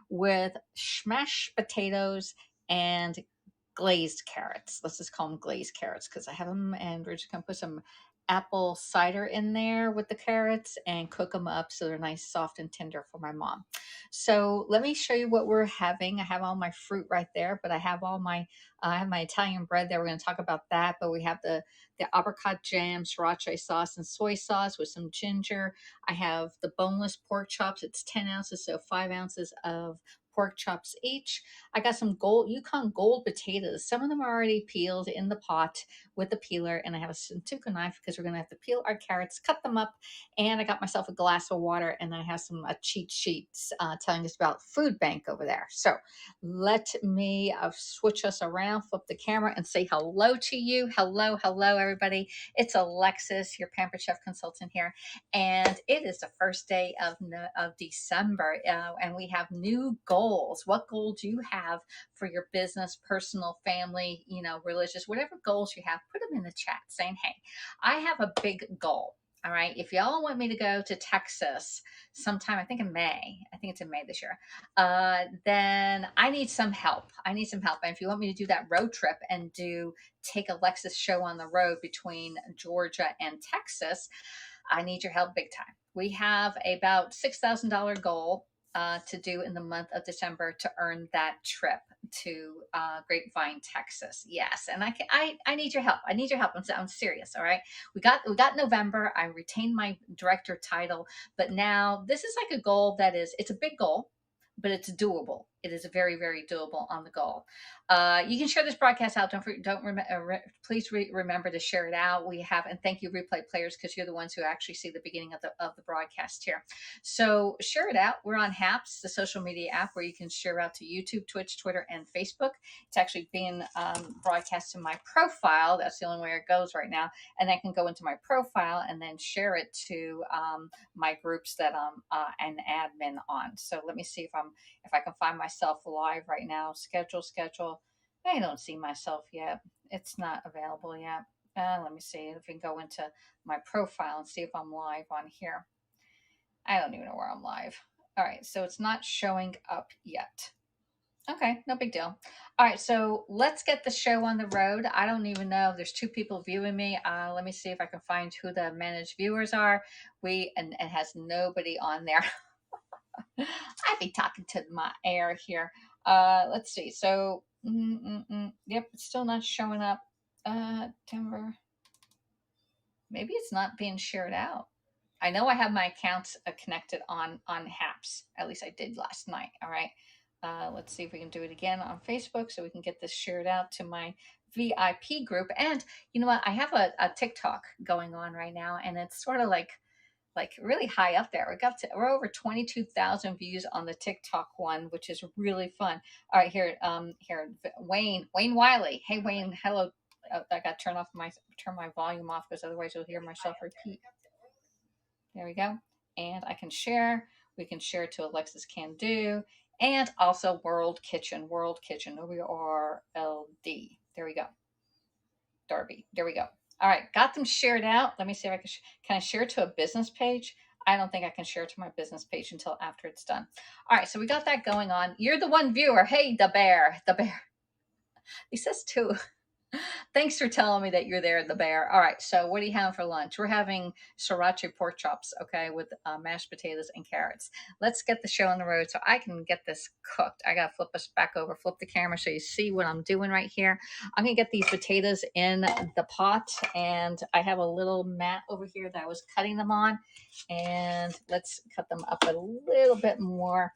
with smashed potatoes and glazed carrots. Let's just call them glazed carrots because I have them, and we're just gonna put some apple cider in there with the carrots and cook them up so they're nice, soft, and tender for my mom. So let me show you what we're having. I have all my fruit right there, but I have all my I have my Italian bread there. We're going to talk about that, but we have the apricot jam, sriracha sauce, and soy sauce with some ginger. I have the boneless pork chops. It's 10 ounces, so 5 ounces of pork chops each. I got some Yukon Gold potatoes. Some of them are already peeled in the pot with the peeler, and I have a Sentuku knife because we're going to have to peel our carrots, cut them up, and I got myself a glass of water, and I have some cheat sheets telling us about food bank over there. So let me switch us around, flip the camera, and say hello to you. Hello, hello, everybody. It's Alexis, your Pampered Chef consultant here, and it is the first day of December, and we have new goals. What goal do you have for your business, personal, family, religious, whatever goals you have? Put them in the chat saying, hey, I have a big goal. All right. If y'all want me to go to Texas sometime, I think in May, I think it's in May this year, then I need some help. I need some help. And if you want me to do that road trip and take Alexis show on the road between Georgia and Texas, I need your help big time. We have about $6,000 goal to do in the month of December to earn that trip to Grapevine, Texas. Yes, and I need your help. I need your help. I'm serious. All right, we got November. I retained my director title, but now this is like a goal it's a big goal, but it's doable. It is very, very doable on the goal. You can share this broadcast out. Please remember to share it out. And thank you, replay players, because you're the ones who actually see the beginning of the broadcast here. So share it out. We're on Haps, the social media app where you can share out to YouTube, Twitch, Twitter, and Facebook. It's actually being broadcast to my profile. That's the only way it goes right now. And I can go into my profile and then share it to my groups that I'm an admin on. So let me see if I can find myself live right now. Schedule. I don't see myself yet. It's not available yet. Let me see if we can go into my profile and see if I'm live on here. I don't even know where I'm live. All right, so it's not showing up yet. Okay, no big deal. All right, so let's get the show on the road. I don't even know. There's 2 people viewing me. Let me see if I can find who the managed viewers are. And it has nobody on there. I'd be talking to my air here. Let's see. So, yep, it's still not showing up. Denver. Maybe it's not being shared out. I know I have my accounts connected on Haps. At least I did last night. All right. Let's see if we can do it again on Facebook so we can get this shared out to my VIP group. And you know what? I have a TikTok going on right now, and it's sort of like really high up there. We're over 22,000 views on the TikTok one, which is really fun. All right, here, Wayne Wiley. Hey, Wayne, hello. I got to turn my volume off because otherwise you'll hear myself repeat. There we go. And I can share. We can share to Alexis CanDo and also World Kitchen, WRLD. There we go. Darby. There we go. All right, got them shared out. Let me see if I can I share to a business page? I don't think I can share to my business page until after it's done. All right, so we got that going on. You're the one viewer. Hey, the bear. He says 2. Thanks for telling me that you're there, the bear. All right, so what do you have for lunch? We're having sriracha pork chops, okay, with mashed potatoes and carrots. Let's get the show on the road so I can get this cooked. I got to flip the camera so you see what I'm doing right here. I'm going to get these potatoes in the pot, and I have a little mat over here that I was cutting them on, and let's cut them up a little bit more.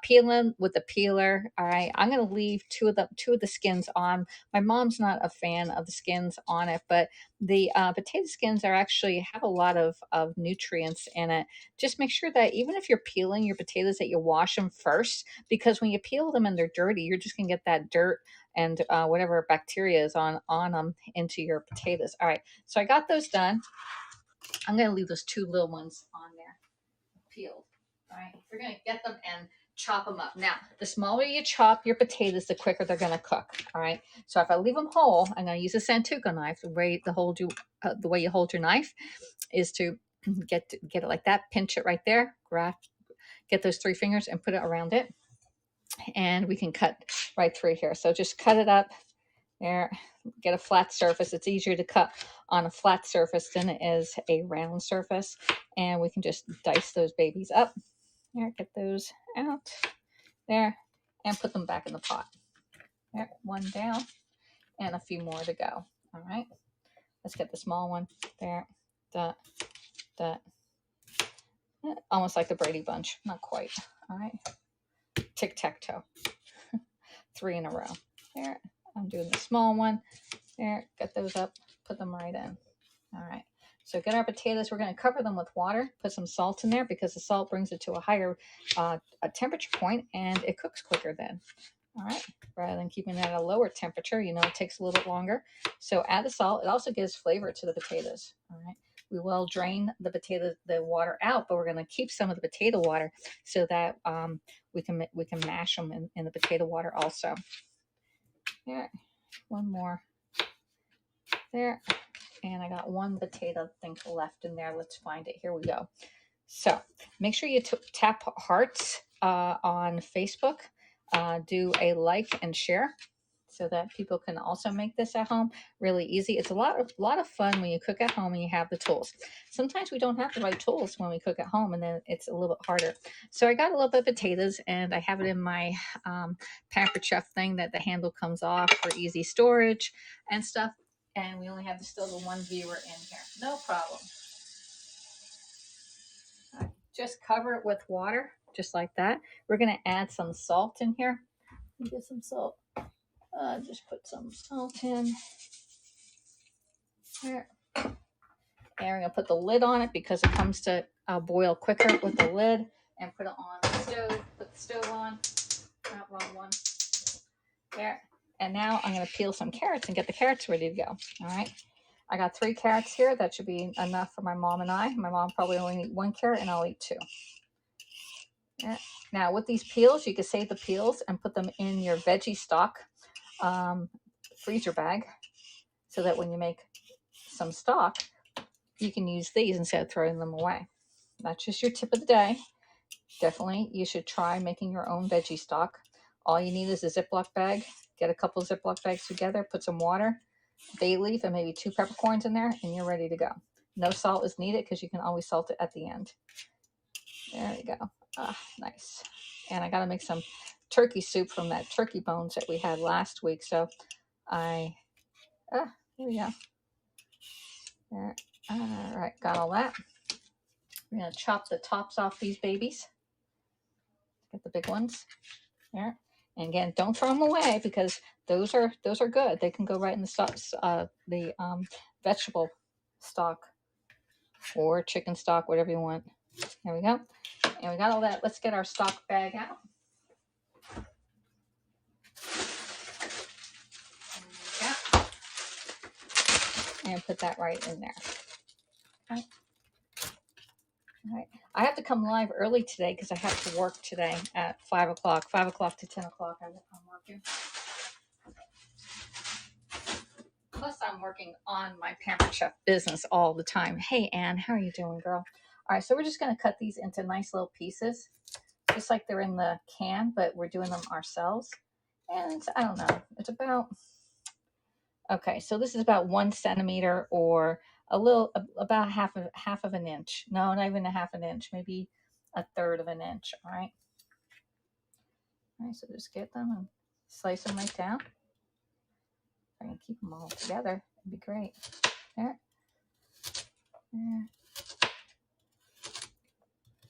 Peeling with the peeler. All right, I'm going to leave two of the skins on. My mom's not a fan of the skins on it, but the potato skins actually have a lot of nutrients in it. Just make sure that even if you're peeling your potatoes that you wash them first, because when you peel them and they're dirty, you're just gonna get that dirt and whatever bacteria is on them into your potatoes. All right, so I got those done. I'm gonna leave those 2 little ones on there peeled. All right, we're gonna get them and chop them up. Now, the smaller you chop your potatoes, the quicker they're going to cook. All right. So if I leave them whole, I'm going to use a Santoku knife. The way you hold your knife is to get it like that. Pinch it right there. Get those 3 fingers and put it around it. and we can cut right through here. So just cut it up there, get a flat surface. It's easier to cut on a flat surface than it is a round surface. And we can just dice those babies up. There, get those out there and put them back in the pot. There, one down and a few more to go. All right, let's get the small one there. That, almost like the Brady Bunch, not quite. All right, tic-tac-toe. 3 in a row. There, I'm doing the small one. There, get those up, put them right in. All right, so get our potatoes. We're going to cover them with water, put some salt in there because the salt brings it to a higher a temperature point and it cooks quicker then. All right, rather than keeping it at a lower temperature, you know, it takes a little bit longer. So add the salt. It also gives flavor to the potatoes. All right, we will drain the water out, but we're going to keep some of the potato water so that we can mash them in the potato water also. There, one more there, and I got one potato thing left in there. Let's find it. Here we go. So make sure you tap hearts on Facebook. Do a like and share so that people can also make this at home. Really easy. It's a lot of fun when you cook at home and you have the tools. Sometimes we don't have the right tools when we cook at home, and then it's a little bit harder. So I got a little bit of potatoes, and I have it in my Pampered Chef thing that the handle comes off for easy storage and stuff. And we only have still the one viewer in here. No problem. Just cover it with water, just like that. We're going to add some salt in here. Get some salt. Just put some salt in there. And we're going to put the lid on it because it comes to boil quicker with the lid. And put it on the stove. Put the stove on. Not wrong one. There. And now I'm going to peel some carrots and get the carrots ready to go. All right. I got 3 carrots here. That should be enough for my mom and I. My mom probably only eat 1 carrot, and I'll eat 2. Yeah. Now, with these peels, you can save the peels and put them in your veggie stock freezer bag so that when you make some stock, you can use these instead of throwing them away. That's just your tip of the day. Definitely, you should try making your own veggie stock. All you need is a Ziploc bag. Get a couple of Ziploc bags together, put some water, bay leaf, and maybe 2 peppercorns in there, and you're ready to go. No salt is needed because you can always salt it at the end. There we go. Nice. And I got to make some turkey soup from that turkey bones that we had last week. So here we go. There. All right, got all that. We're going to chop the tops off these babies. Get the big ones. There. And again, don't throw them away because those are good. They can go right in the vegetable stock or chicken stock, whatever you want. There we go. And we got all that. Let's get our stock bag out. And put that right in there. Okay. All right. I have to come live early today because I have to work today at 5 o'clock. 5 o'clock to 10 o'clock I'm working. Plus I'm working on my Pampered Chef business all the time. Hey, Ann, how are you doing, girl? All right, so we're just going to cut these into nice little pieces, just like they're in the can, but we're doing them ourselves. And I don't know, it's about, okay, so this is about 1 centimeter or about half of an inch. No, not even a half an inch, maybe a third of an inch. All right. All right, so just get them and slice them right down. If I can keep them all together, it'd be great. There. There.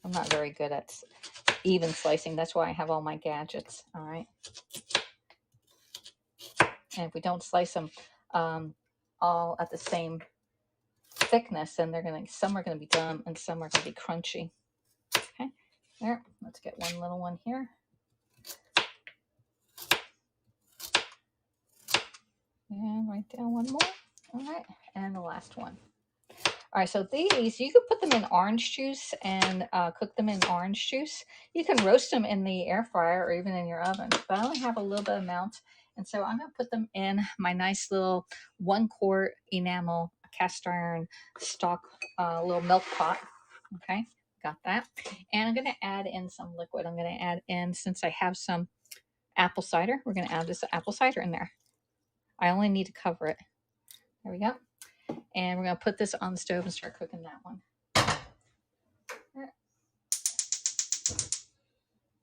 I'm not very good at even slicing. That's why I have all my gadgets. All right. And if we don't slice them all at the same thickness, then some are gonna be done and some are gonna be crunchy. Okay. There. Let's get one little one here. And right down one more. All right. And the last one. All right, so these, you could put them in orange juice and cook them in orange juice. You can roast them in the air fryer or even in your oven, but I only have a little bit of amount. And so I'm going to put them in my nice little 1-quart enamel cast iron stock little milk pot. Okay, got that. And I'm going to add in some liquid. I'm going to add in, since I have some apple cider. We're going to add this apple cider in there. I only need to cover it. There we go. And we're going to put this on the stove and start cooking that one.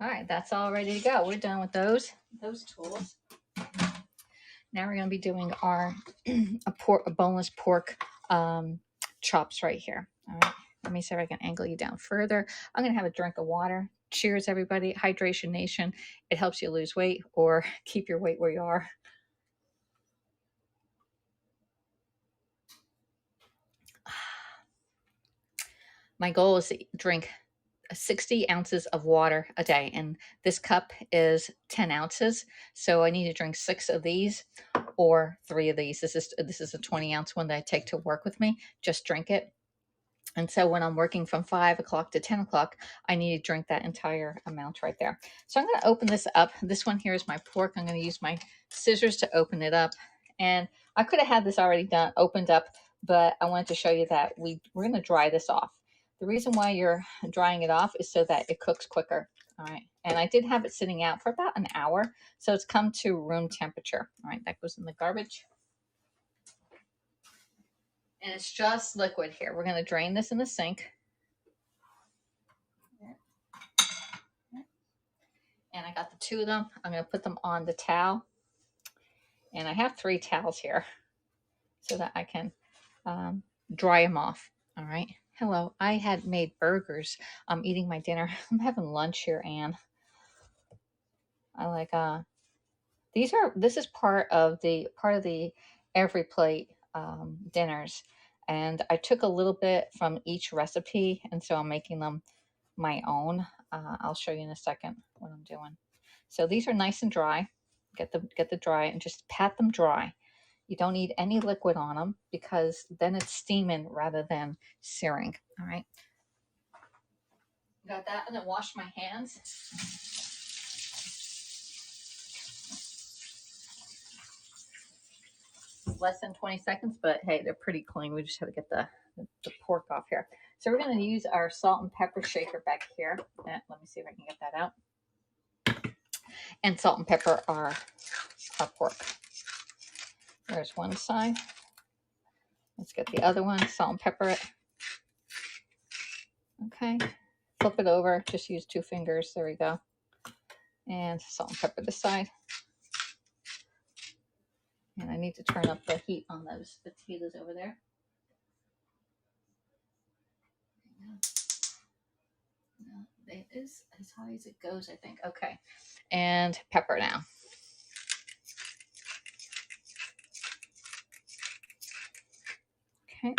All right, that's all ready to go. We're done with those tools. Now we're going to be doing our a boneless pork chops right here. All right, let me see if I can angle you down further. I'm going to have a drink of water. Cheers, everybody. Hydration Nation. It helps you lose weight or keep your weight where you are. My goal is to drink 60 ounces of water a day, and this cup is 10 ounces. So I need to drink 6 of these or 3 of these. This is a 20-ounce one that I take to work with me. Just drink it. And so when I'm working from 5 o'clock to 10 o'clock, I need to drink that entire amount right there. So I'm going to open this up. This one here is my pork. I'm going to use my scissors to open it up. And I could have had this already opened up, but I wanted to show you that we're going to dry this off. The reason why you're drying it off is so that it cooks quicker. All right. And I did have it sitting out for about an hour. So it's come to room temperature. All right. That goes in the garbage. And it's just liquid here. We're going to drain this in the sink. And I got the 2 of them. I'm going to put them on the towel. And I have 3 towels here so that I can dry them off. All right. Hello. I had made burgers. I'm eating my dinner. I'm having lunch here, Anne. I like this is part of the every plate dinners, and I took a little bit from each recipe, and so I'm making them my own. I'll show you in a second what I'm doing. So these are nice and dry. Get the dry and just pat them dry. You don't need any liquid on them because then it's steaming rather than searing. All right. Got that, and then wash my hands. Less than 20 seconds, but hey, they're pretty clean. We just have to get the pork off here. So we're going to use our salt and pepper shaker back here. Let me see if I can get that out. And salt and pepper our pork. There's one side. Let's get the other one. Salt and pepper it. Okay. Flip it over. Just use 2 fingers. There we go. And salt and pepper this side. And I need to turn up the heat on those potatoes over there. It is as high as it goes, I think. Okay. And pepper now. Okay.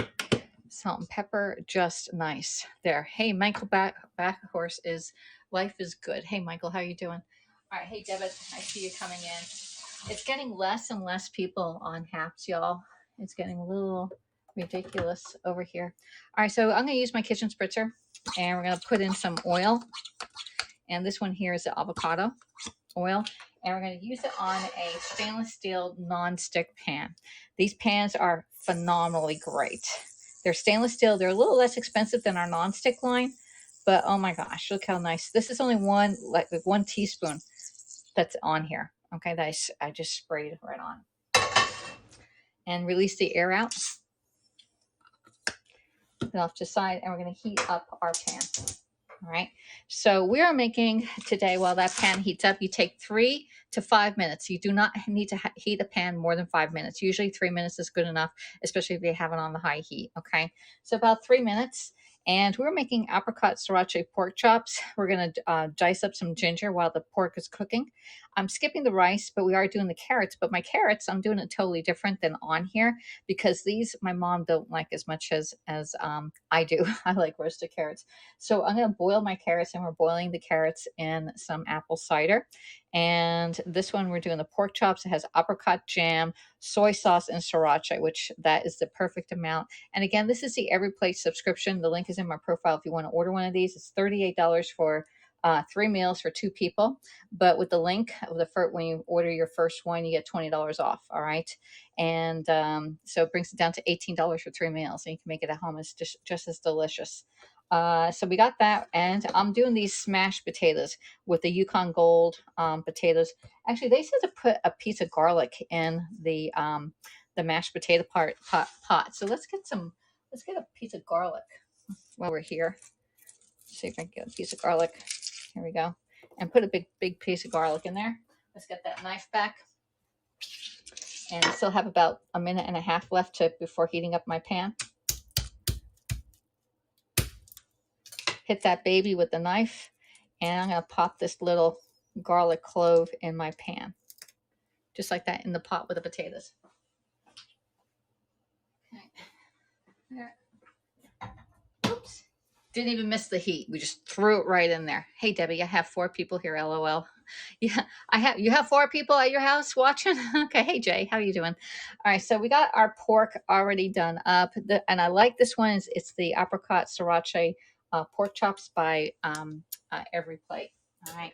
Salt and pepper, just nice. There. Hey, Michael Backhorse is life is good. Hey, Michael, how you doing? All right. Hey, Debit, I see you coming in. It's getting less and less people on Haps, y'all. It's getting a little ridiculous over here. All right, so I'm going to use my kitchen spritzer, and we're going to put in some oil. And this one here is the avocado oil. And we're going to use it on a stainless steel non-stick pan. These pans are phenomenally great. They're stainless steel. They're a little less expensive than our non-stick line, but oh my gosh, look how nice. This is only one teaspoon that's on here. Okay, that I just sprayed right on. And release the air out. Put it off to the side, and we're going to heat up our pan. All right, so we are making today, while that pan heats up, you take 3 to 5 minutes. You do not need to heat a pan more than 5 minutes. Usually 3 minutes is good enough, especially if you have it on the high heat. Okay, so about 3 minutes. And we're making Apricot Sriracha pork chops. We're going to dice up some ginger while the pork is cooking. I'm skipping the rice, but we are doing the carrots. But my carrots, I'm doing it totally different than on here because these my mom don't like as much as I do. I like roasted carrots. So I'm going to boil my carrots, and we're boiling the carrots in some apple cider. And this one, we're doing the pork chops. It has apricot jam, soy sauce, and sriracha, which that is the perfect amount. And again, this is the Every Plate subscription. The link is in my profile if you want to order one of these. It's $38 for 3 meals for 2 people. But with the link, when you order your first one, you get $20 off. All right. And so it brings it down to $18 for 3 meals. And you can make it at home. It's just as delicious. So we got that, and I'm doing these smashed potatoes with the Yukon Gold potatoes. Actually, they said to put a piece of garlic in the mashed potato pot. So let's get a piece of garlic while we're here. Let's see if I can get a piece of garlic. Here we go, and put a big piece of garlic in there. Let's get that knife back, and I still have about a minute and a half left before heating up my pan. Hit that baby with the knife, and I'm going to pop this little garlic clove in my pan, just like that, in the pot with the potatoes. Okay. There. Oops. Didn't even miss the heat. We just threw it right in there. Hey, Debbie, I have 4 people here, LOL. Yeah, you have 4 people at your house watching? Okay. Hey, Jay, how are you doing? All right, so we got our pork already done up. And I like this one. It's the Apricot Sriracha pork chops by Every Plate. All right.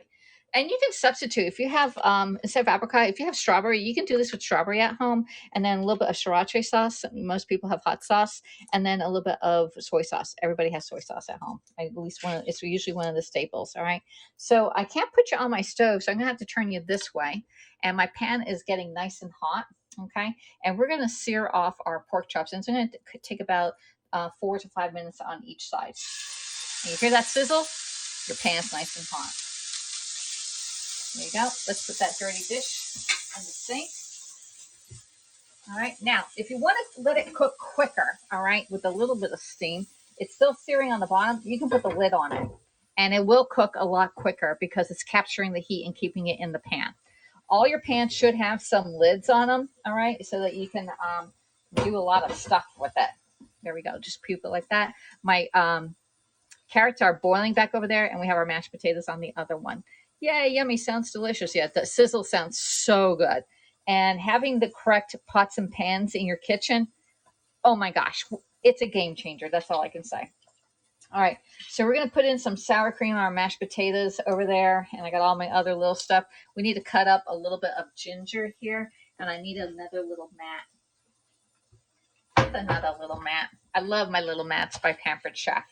And you can substitute if you have, instead of apricot, if you have strawberry, you can do this with strawberry at home, and then a little bit of sriracha sauce. Most people have hot sauce, and then a little bit of soy sauce. Everybody has soy sauce at home. At least one. It's usually one of the staples. All right. So I can't put you on my stove, so I'm gonna have to turn you this way. And my pan is getting nice and hot. Okay. And we're gonna sear off our pork chops, and it's gonna take about 4 to 5 minutes on each side. And you hear that sizzle? Your pan's nice and hot. There you go. Let's put that dirty dish in the sink. All right. Now, if you want to let it cook quicker, all right, with a little bit of steam, it's still searing on the bottom. You can put the lid on it, and it will cook a lot quicker because it's capturing the heat and keeping it in the pan. All your pans should have some lids on them, all right, so that you can do a lot of stuff with it. There we go. Just puke it like that. My carrots are boiling back over there, and we have our mashed potatoes on the other one. Yay, yummy. Sounds delicious. Yeah, the sizzle sounds so good. And having the correct pots and pans in your kitchen, oh my gosh, it's a game changer. That's all I can say. All right, so we're going to put in some sour cream on our mashed potatoes over there, and I got all my other little stuff. We need to cut up a little bit of ginger here, and I need another little mat. Another little mat. I love my little mats by Pampered Chef.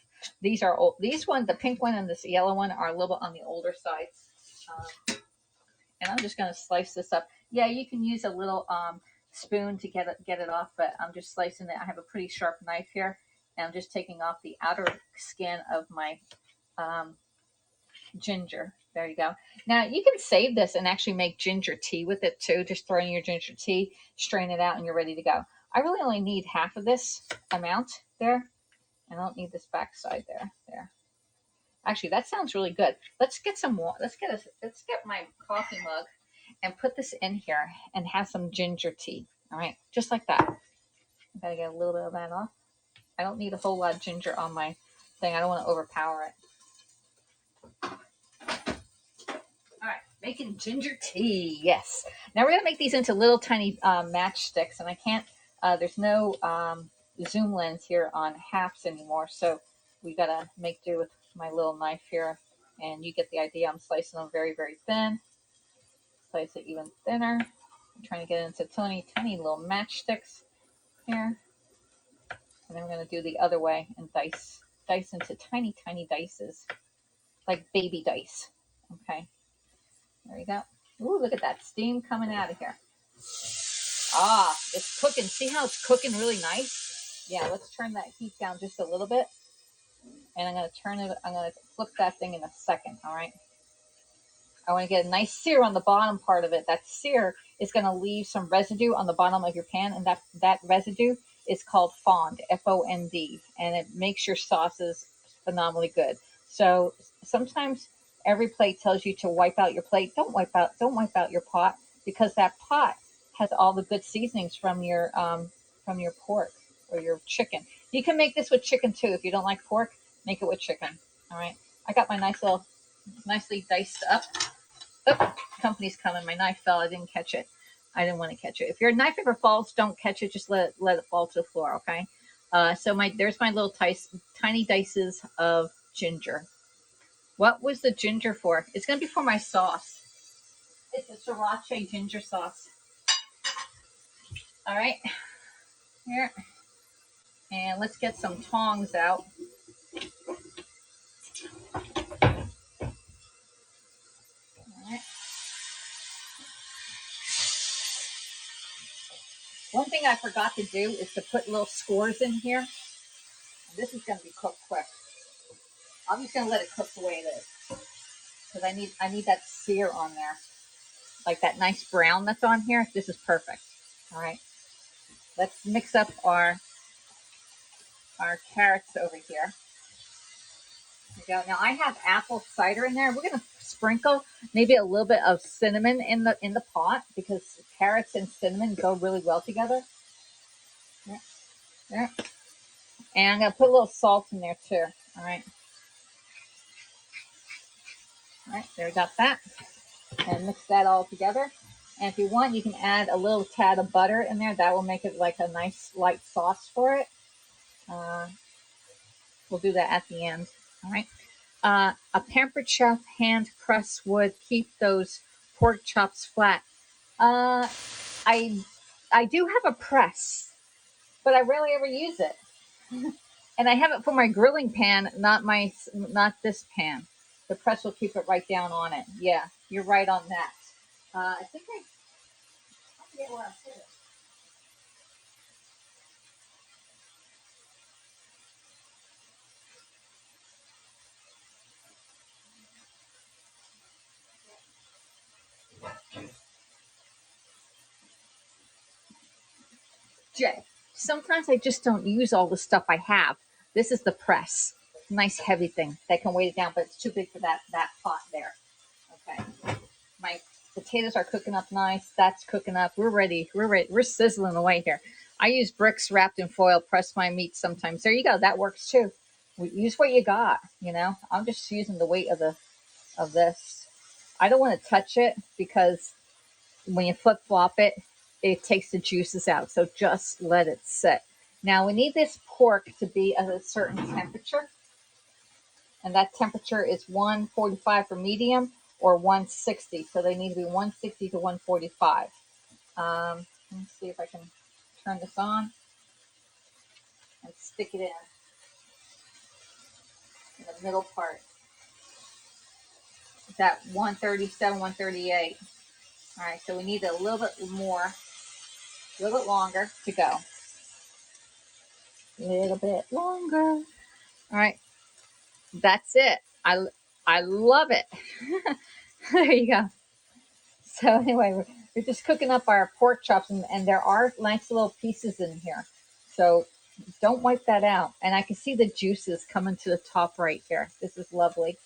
These are old. These one, the pink one and this yellow one, are a little bit on the older side. And I'm just going to slice this up. Yeah, you can use a little spoon to get it off, but I'm just slicing it. I have a pretty sharp knife here, and I'm just taking off the outer skin of my ginger. There you go. Now, you can save this and actually make ginger tea with it too. Just throw in your ginger tea, strain it out, and you're ready to go. I really only need half of this amount there. I don't need this backside there. There. Actually, that sounds really good. Let's get some water. Let's get my coffee mug and put this in here and have some ginger tea. All right, just like that. I gotta get a little bit of that off. I don't need a whole lot of ginger on my thing. I don't want to overpower it. All right, making ginger tea. Yes. Now we're gonna make these into little tiny matchsticks, and I can't. There's no zoom lens here on halves anymore, so we gotta make do with my little knife here, and you get the idea. I'm slicing them very, very thin. Slice it even thinner. I'm trying to get it into tiny little matchsticks here. And then we're going to do the other way and dice into tiny dices, like baby dice. Okay, there you go. Ooh, look at that steam coming out of here. Ah, it's cooking. See how it's cooking really nice? Yeah, let's turn that heat down just a little bit. And I'm going to flip that thing in a second, all right? I want to get a nice sear on the bottom part of it. That sear is going to leave some residue on the bottom of your pan, and that residue is called fond, F-O-N-D, and it makes your sauces phenomenally good. So sometimes Every Plate tells you to wipe out your plate. Don't wipe out your pot, because that pot has all the good seasonings from your pork or your chicken. You can make this with chicken too. If you don't like pork, make it with chicken. All right. I got my nicely diced up. Oh, company's coming. My knife fell. I didn't catch it. I didn't want to catch it. If your knife ever falls, don't catch it. Just let it fall to the floor, okay? So there's my little tiny dices of ginger. What was the ginger for? It's going to be for my sauce. It's a sriracha ginger sauce. All right. Here. And let's get some tongs out. One thing I forgot to do is to put little skewers in here. This is going to be cooked quick. I'm just going to let it cook the way it is because I need that sear on there, like that nice brown that's on here. This is perfect. All right, let's mix up our carrots over here. There we go. Now I have apple cider in there. We're going to sprinkle maybe a little bit of cinnamon in the pot because carrots and cinnamon go really well together. Yeah, yeah. And I'm going to put a little salt in there too. All right. All right, there we got that. And mix that all together. And if you want, you can add a little tad of butter in there. That will make it like a nice light sauce for it. We'll do that at the end. All right. A Pampered Chef hand press would keep those pork chops flat. I I do have a press, but I rarely ever use it. And I have it for my grilling pan, not this pan. The press will keep it right down on it. Yeah, you're right on that. I think I forget where I put it. Jay, sometimes I just don't use all the stuff I have. This is the press. Nice heavy thing that can weight it down, but it's too big for that pot there. Okay. My potatoes are cooking up nice. That's cooking up. We're ready. We're ready. We're sizzling away here. I use bricks wrapped in foil, press my meat sometimes. There you go. That works too. Use what you got, you know. I'm just using the weight of this. I don't want to touch it because when you flip flop it, it takes the juices out. So just let it sit. Now we need this pork to be at a certain temperature. And that temperature is 145 for medium or 160. So they need to be 160 to 145. Let me see if I can turn this on and stick it in the middle part. It's at 137, 138. All right, so we need a little bit more, a little bit longer to go. A little bit longer. All right, that's it. I love it. There you go. So anyway, we're just cooking up our pork chops, and there are nice little pieces in here. So don't wipe that out. And I can see the juices coming to the top right here. This is lovely.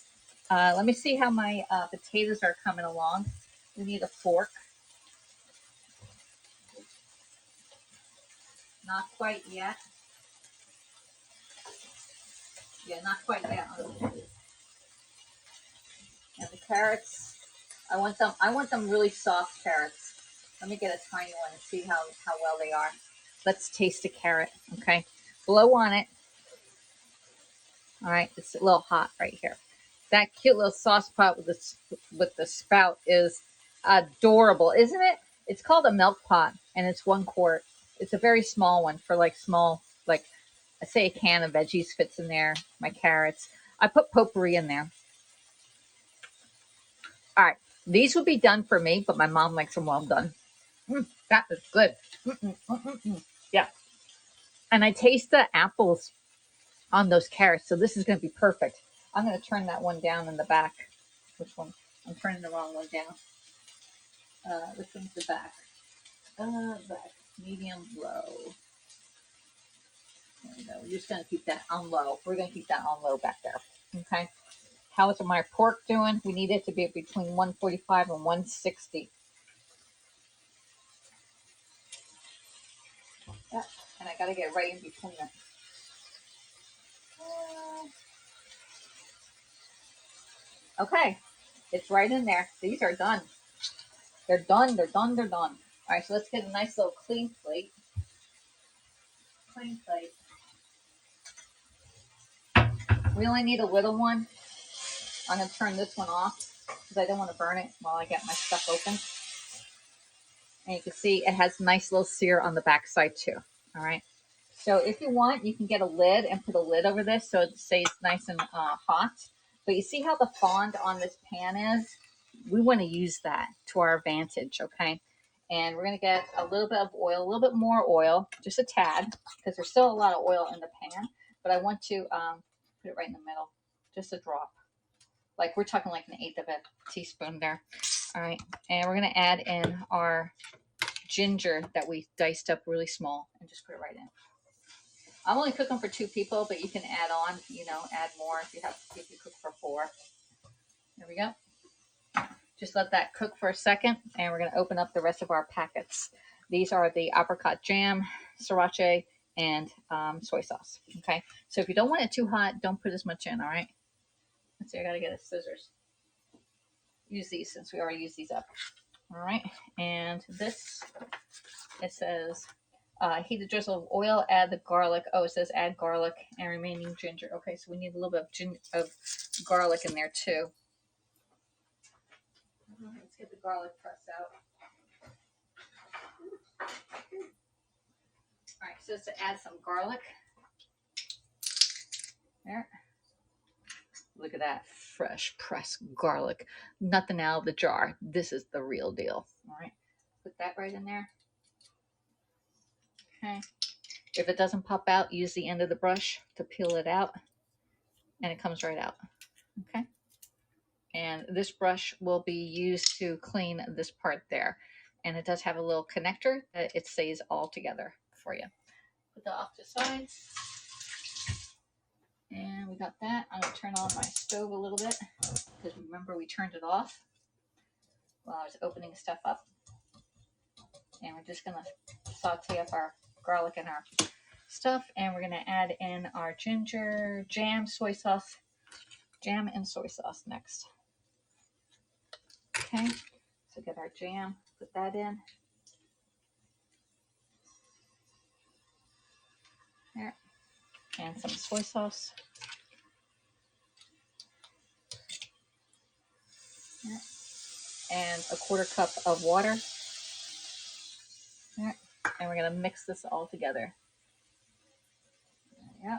Let me see how my potatoes are coming along. We need a fork. Not quite yet. Yeah, not quite yet. And the carrots, I want them really soft carrots. Let me get a tiny one and see how well they are. Let's taste a carrot, okay? Blow on it. All right, it's a little hot right here. That cute little sauce pot with the spout is adorable, isn't it? It's called a milk pot, and it's 1 quart. It's a very small one for like small, like I say a can of veggies fits in there. My carrots. I put potpourri in there. All right, these would be done for me, but my mom likes them well done. That is good. Yeah, and I taste the apples on those carrots, so this is going to be perfect. I'm going to turn that one down in the back. Which one? I'm turning the wrong one down. This one's the back. Back. Medium, low. There we go. We're just going to keep that on low. We're going to keep that on low back there. Okay. How is my pork doing? We need it to be between 145 and 160. Yeah. And I got to get right in between them. Okay. It's right in there. These are done. They're done. They're done. They're done. All right. So let's get a nice little clean plate. Clean plate. We only need a little one. I'm going to turn this one off because I don't want to burn it while I get my stuff open. And you can see it has nice little sear on the back side too. All right. So if you want, you can get a lid and put a lid over this so it stays nice and hot. But you see how the fond on this pan is? We want to use that to our advantage, okay? And we're going to get a little bit of oil, a little bit more oil, just a tad, because there's still a lot of oil in the pan. But I want to put it right in the middle, just a drop. Like we're talking like 1/8 of a teaspoon there. All right, and we're going to add in our ginger that we diced up really small and just put it right in. I'm only cooking for 2 people, but you can add on, add more if you cook for 4. There we go. Just let that cook for a second, and we're going to open up the rest of our packets. These are the apricot jam, sriracha, and soy sauce. Okay, so if you don't want it too hot, don't put as much in. All right. Let's see. I got to get a scissors. Use these since we already used these up. All right, and this, it says heat a drizzle of oil, add the garlic. Oh, it says add garlic and remaining ginger. Okay, so we need a little bit of garlic in there too. Let's get the garlic pressed out. All right, so it's to add some garlic. There. Look at that fresh pressed garlic. Nothing out of the jar. This is the real deal. All right, put that right in there. Okay. If it doesn't pop out, use the end of the brush to peel it out, and it comes right out. Okay. And this brush will be used to clean this part there. And it does have a little connector that it stays all together for you. Put that off to the side. And we got that. I'm going to turn on my stove a little bit, because remember we turned it off while I was opening stuff up. And we're just going to saute up our garlic and our stuff. And we're going to add in our ginger, jam, soy sauce, jam and soy sauce next. Okay, so get our jam, put that in. There. And some soy sauce. There. And a 1/4 cup of water. There. And we're going to mix this all together. Yeah.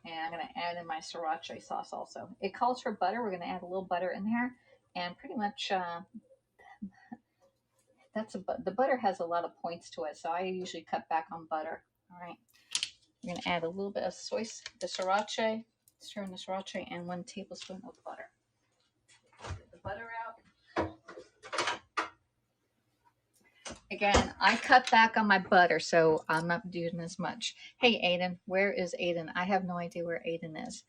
And I'm going to add in my sriracha sauce also. It calls for butter. We're going to add a little butter in there. And pretty much the butter has a lot of points to it, so I usually cut back on butter. All right. We're going to add a little bit of the sriracha, stir in the sriracha, and 1 tablespoon of butter. Get the butter out. Again, I cut back on my butter, so I'm not doing as much. Hey, Aiden, where is Aiden? I have no idea where Aiden is.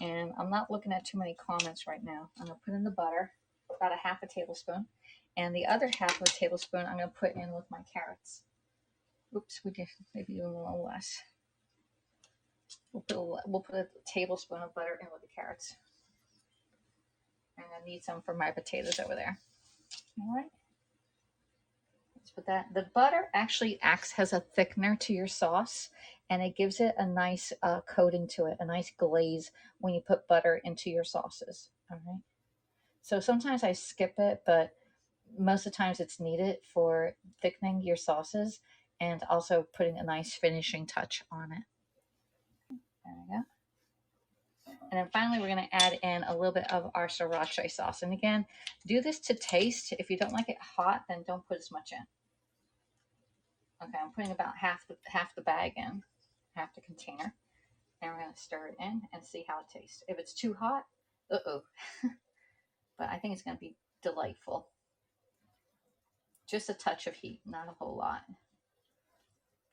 And I'm not looking at too many comments right now. I'm going to put in the butter, about 1/2 tablespoon. And the other 1/2 tablespoon I'm going to put in with my carrots. Oops, we did maybe even a little less. We'll put a tablespoon of butter in with the carrots. And I need some for my potatoes over there. All right. Let's put that. The butter actually acts as a thickener to your sauce, and it gives it a nice coating to it, a nice glaze when you put butter into your sauces. All right. So sometimes I skip it, but most of the times it's needed for thickening your sauces and also putting a nice finishing touch on it. There we go. And then finally, we're going to add in a little bit of our sriracha sauce. And again, do this to taste. If you don't like it hot, then don't put as much in. Okay, I'm putting about half the bag in, half the container. And we're going to stir it in and see how it tastes. If it's too hot, uh-oh. But I think it's going to be delightful. Just a touch of heat, not a whole lot.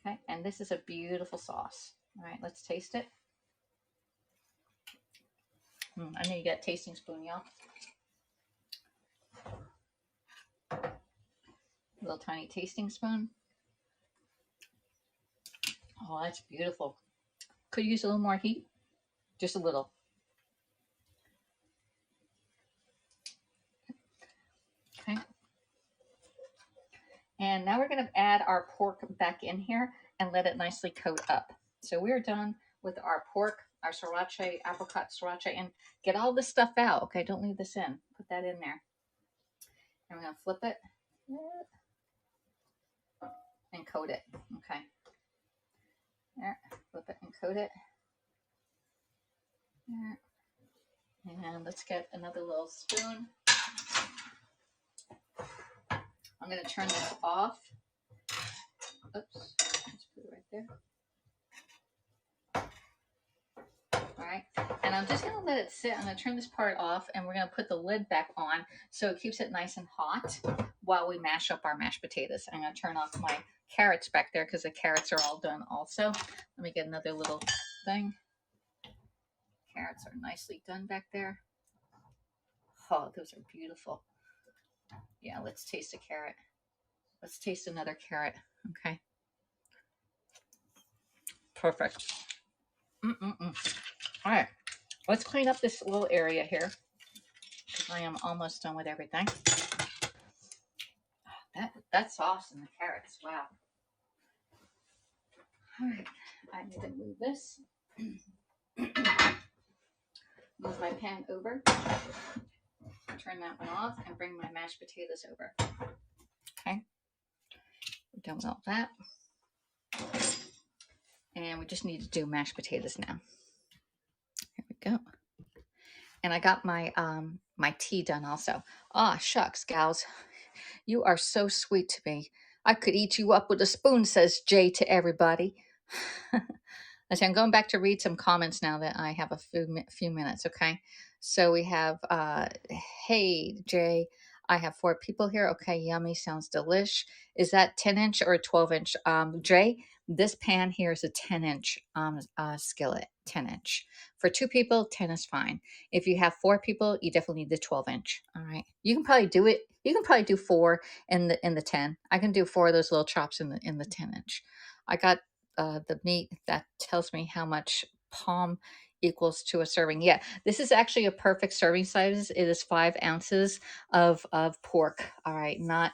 Okay, and this is a beautiful sauce. All right, let's taste it. I know you got a tasting spoon, y'all. Little tiny tasting spoon. Oh, that's beautiful. Could use a little more heat, just a little. Okay. And now we're going to add our pork back in here and let it nicely coat up. So we're done with our pork, our sriracha, apricot sriracha, and get all this stuff out. Okay, don't leave this in. Put that in there. And we're going to flip it and coat it. Okay. There, flip it and coat it. There. And let's get another little spoon. I'm going to turn this off. Oops, let's put it right there. All right, and I'm just going to let it sit. I'm going to turn this part off, and we're going to put the lid back on so it keeps it nice and hot while we mash up our mashed potatoes. I'm going to turn off my carrots back there because the carrots are all done also. Let me get another little thing. Carrots are nicely done back there. Oh, those are beautiful. Yeah, let's taste a carrot. Let's taste another carrot. Okay. Perfect. All right. Let's clean up this little area here because I am almost done with everything. That sauce and the carrots. Wow. All right. I need to move this. Move my pan over. Turn that one off and bring my mashed potatoes over. Okay. We're done with all that. And we just need to do mashed potatoes now. Here we go. And I got my my tea done also. Ah, shucks, gals. You are so sweet to me. I could eat you up with a spoon, says Jay to everybody. Okay, I'm going back to read some comments now that I have a few minutes, okay? So we have, hey, Jay, I have 4 people here. Okay, yummy, sounds delish. Is that 10-inch or 12-inch? Jay, this pan here is a 10-inch skillet, 10-inch. For 2 people, 10 is fine. If you have 4 people, you definitely need the 12-inch, all right? You can probably do it. You can probably do 4 in the 10. I can do 4 of those little chops in the 10-inch. I got the meat that tells me how much palm equals to a serving. Yeah, this is actually a perfect serving size. It is 5 ounces of pork. All right, not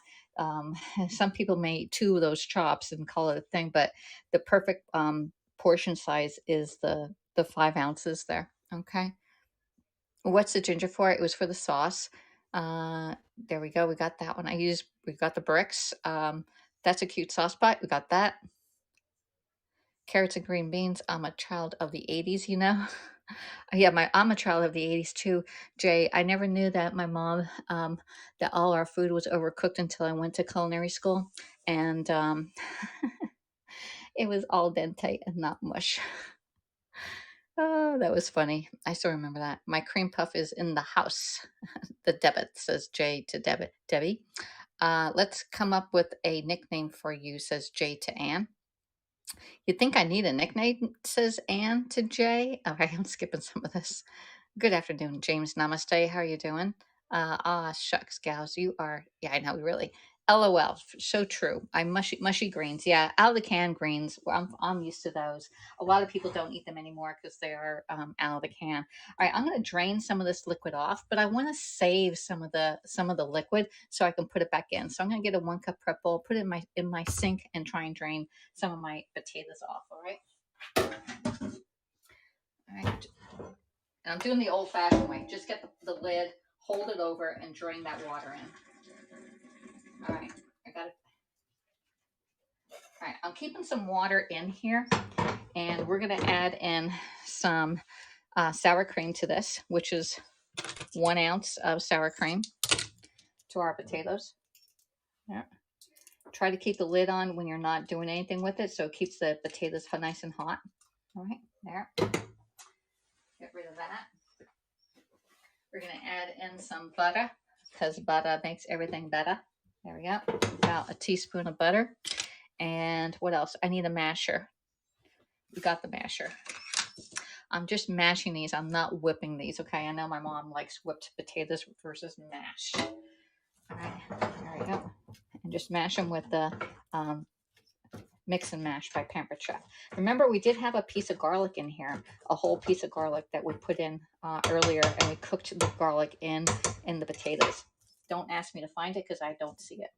some people may eat 2 of those chops and call it a thing, but the perfect portion size is the 5 ounces there. Okay. What's the ginger for? It was for the sauce. There we go. We got that one. We got the bricks. That's a cute sauce pot. We got that. Carrots and green beans. I'm a child of the 80s, you know. Yeah, I'm a child of the 80s too, Jay. I never knew that my mom, that all our food was overcooked until I went to culinary school. And it was al dente and not mush. Oh, that was funny. I still remember that. My cream puff is in the house. The debit, says Jay to Debbie. Let's come up with a nickname for you, says Jay to Anne. You think I need a nickname, says Anne to Jay. All right, I'm skipping some of this. Good afternoon, James. Namaste. How are you doing? Shucks, gals. You are, yeah, I know, really. LOL. So true. I mushy greens. Yeah, out of the can greens. Well, I'm used to those. A lot of people don't eat them anymore because they are out of the can. All right, I'm going to drain some of this liquid off, but I want to save some of the liquid so I can put it back in. So I'm going to get a 1 cup prep bowl, put it in my sink, and try and drain some of my potatoes off. All right. All right. And I'm doing the old-fashioned way. Just get the lid, hold it over, and drain that water in. All right, I got it. All right, I'm keeping some water in here, and we're going to add in some sour cream to this, which is 1 ounce of sour cream to our potatoes. Yeah. Try to keep the lid on when you're not doing anything with it, so it keeps the potatoes nice and hot. All right, there. Get rid of that. We're going to add in some butter because butter makes everything better. There we go. About a teaspoon of butter. And what else? I need a masher. We got the masher. I'm just mashing these. I'm not whipping these. Okay. I know my mom likes whipped potatoes versus mashed. All right. There we go. And just mash them with the Mix and Mash by Pampered Chef. Remember, we did have a piece of garlic in here, a whole piece of garlic that we put in earlier, and we cooked the garlic in the potatoes. Don't ask me to find it because I don't see it.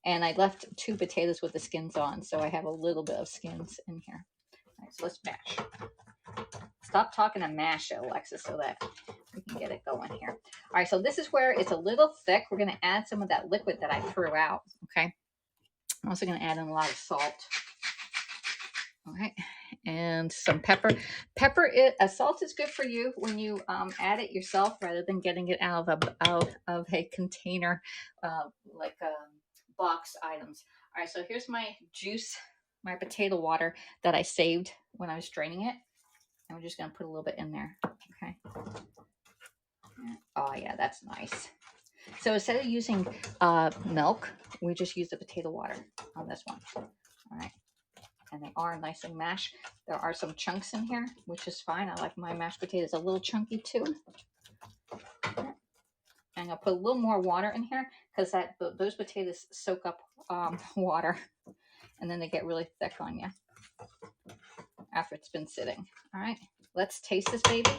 And I left 2 potatoes with the skins on, so I have a little bit of skins in here. All right, so let's mash. Stop talking and mash it, Alexis, so that we can get it going here. All right, so this is where it's a little thick. We're going to add some of that liquid that I threw out, okay? I'm also going to add in a lot of salt. All right, and some pepper. Salt is good for you when you add it yourself rather than getting it out of a container, like box items. All right, so here's my juice, my potato water that I saved when I was draining it. And we're just gonna put a little bit in there. Okay. Oh yeah, that's nice. So instead of using milk, we just use the potato water on this one. All right. And they are nicely mashed. There are some chunks in here, which is fine. I like my mashed potatoes a little chunky too. And I'll put a little more water in here because those potatoes soak up water, and then they get really thick on you after it's been sitting. All right, let's taste this baby.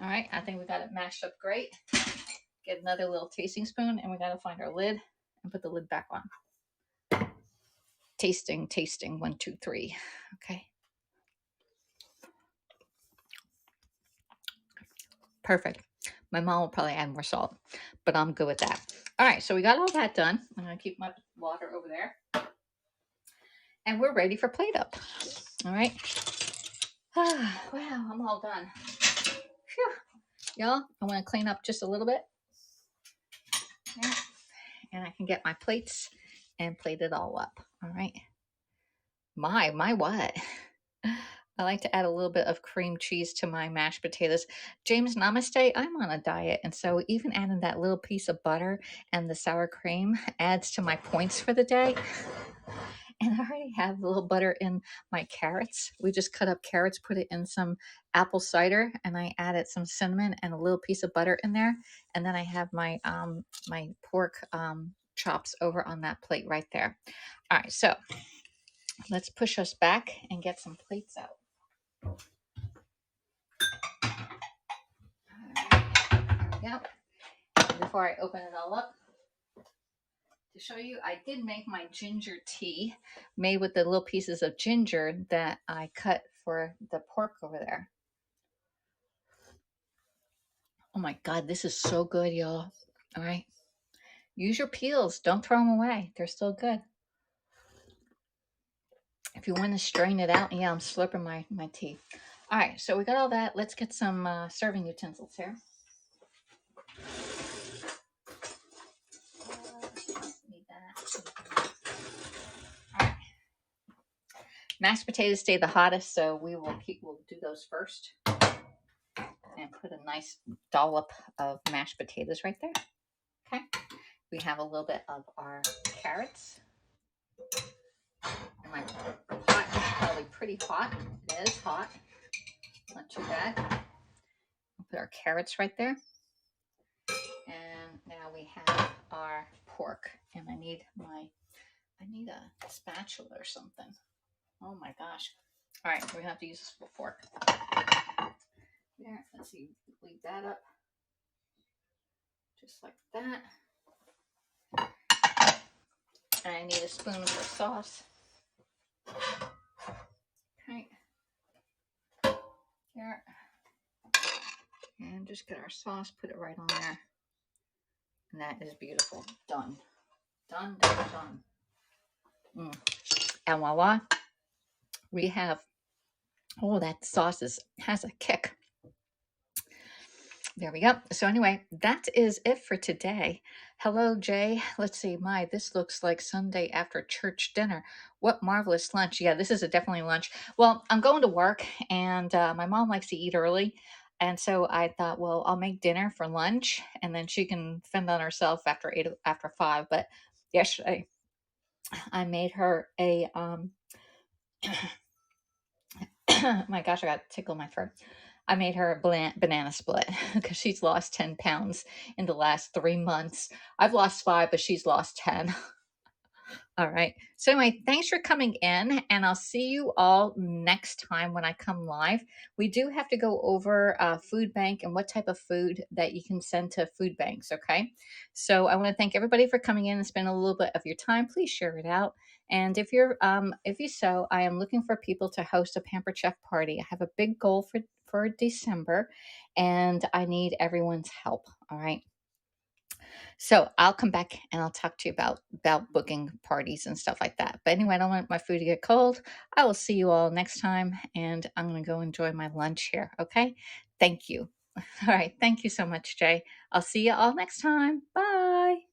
All right, I think we got it mashed up great. Get another little tasting spoon, and we got to find our lid and put the lid back on. Tasting, 1, 2, 3. Okay. Perfect. My mom will probably add more salt, but I'm good with that. All right, so we got all that done. I'm going to keep my water over there. And we're ready for plate up. All right. Wow, I'm all done. Phew. Y'all, I want to clean up just a little bit. Yeah. And I can get my plates and plate it all up. All right. My what? I like to add a little bit of cream cheese to my mashed potatoes. James, namaste. I'm on a diet, and so even adding that little piece of butter and the sour cream adds to my points for the day. And I already have a little butter in my carrots. We just cut up carrots, put it in some apple cider, and I added some cinnamon and a little piece of butter in there. And then I have my my pork chops over on that plate right there. All right, so let's push us back and get some plates out. Yep. Before I open it all up, to show you, I did make my ginger tea made with the little pieces of ginger that I cut for the pork over there. Oh my God, this is so good, y'all. All right. Use your peels. Don't throw them away. They're still good. If you want to strain it out, yeah, I'm slurping my tea. All right, so we got all that. Let's get some serving utensils here. Need that. All right. Mashed potatoes stay the hottest, so we'll do those first. And put a nice dollop of mashed potatoes right there. Okay. We have a little bit of our carrots. And my pot is probably pretty hot. It is hot. Not too bad. We'll put our carrots right there. And now we have our pork. And I need a spatula or something. Oh my gosh. All right, we're gonna have to use this fork. There, let's see, leave that up. Just like that. And I need a spoon for sauce. Okay. There. And just get our sauce, put it right on there. And that is beautiful. Done. Done, done, done. And voila, we have, oh, that sauce has a kick. There we go. So anyway, that is it for today. Hello, Jay. Let's see. This looks like Sunday after church dinner. What marvelous lunch. Yeah, this is definitely lunch. Well, I'm going to work, and my mom likes to eat early. And so I thought, well, I'll make dinner for lunch, and then she can fend on herself after 5. But yesterday, I made her a, my gosh, I got to tickle my throat. I made her a banana split because she's lost 10 pounds in the last 3 months. I've lost 5, but she's lost 10. All right. So anyway, thanks for coming in, and I'll see you all next time when I come live. We do have to go over food bank and what type of food that you can send to food banks. Okay. So I want to thank everybody for coming in and spend a little bit of your time. Please share it out. And if you so, I am looking for people to host a Pampered Chef party. I have a big goal for December, and I need everyone's help. All right. So I'll come back and I'll talk to you about booking parties and stuff like that. But anyway, I don't want my food to get cold. I will see you all next time, and I'm going to go enjoy my lunch here. Okay. Thank you. All right. Thank you so much, Jay. I'll see you all next time. Bye.